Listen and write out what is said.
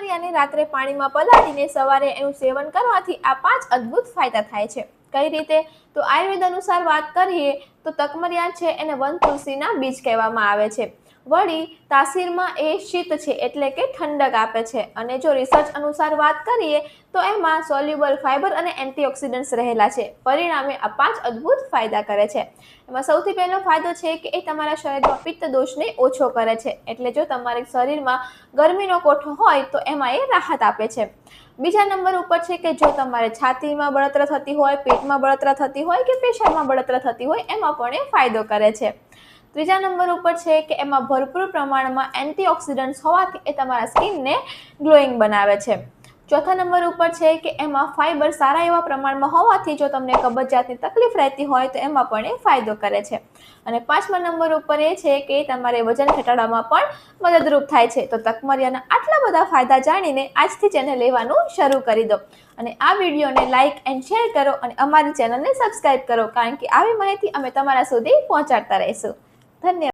તકમરિયાને રાત્રે પાણીમાં પલાળીને સવારે એનું સેવન કરવાથી આ 5 અદ્ભુત ફાયદા થાય છે। કઈ રીતે? તો આયુર્વેદ અનુસાર વાત કરીએ તો તકમરિયા છે એને વન તુલસીના બીજ કહેવામાં આવે છે। વળી તાસીરમાં એ શીત છે એટલે કે ઠંડક આપે છે। અને જો રિસર્ચ અનુસાર વાત કરીએ તો એમાં સોલ્યુબલ ફાઇબર અને એન્ટીઓક્સિડન્ટ્સ રહેલા છે। પરિણામે આ 5 અદ્ભુત ફાયદા કરે છે। એમાં સૌથી પહેલો ફાયદો છે કે એ તમારા શરીરમાં પિત્ત દોષને ઓછો કરે છે। એટલે જો તમારા શરીરમાં ગરમીનો કોઠો હોય તો એમાં એ રાહત આપે છે। બીજા નંબર ઉપર છે કે જો તમારે છાતીમાં બળતરા થતી હોય, પેટમાં બળતરા થતી હોય કે પેશાબમાં બળતરા થતી હોય એમાં પણ એ ફાયદો કરે છે। ત્રીજા નંબર ઉપર છે કે એમાં ભરપૂર પ્રમાણમાં એન્ટીઓક્સિડન્ટ્સ હોવાથી એ તમારા સ્કિનને ગ્લોઈંગ બનાવે છે। ચોથા નંબર ઉપર છે કે એમાં ફાઇબર સારા એવા પ્રમાણમાં હોવાથી જો તમને કબજિયાતની તકલીફ રહેતી હોય તો એમાં પણ એ ફાયદો કરે છે। અને પાંચમા નંબર ઉપર એ છે કે તમારે વજન ઘટાડવામાં પણ મદદરૂપ થાય છે। તો તકમરિયાના આટલા બધા ફાયદા જાણીને આજથી જ એને લેવાનું શરૂ કરી દો। અને આ વિડીયોને લાઇક એન્ડ શેર કરો અને અમારી ચેનલને સબસ્ક્રાઇબ કરો, કારણ કે આવી માહિતી અમે તમારા સુધી પહોંચાડતા રહીશું। ધન્યવાદ।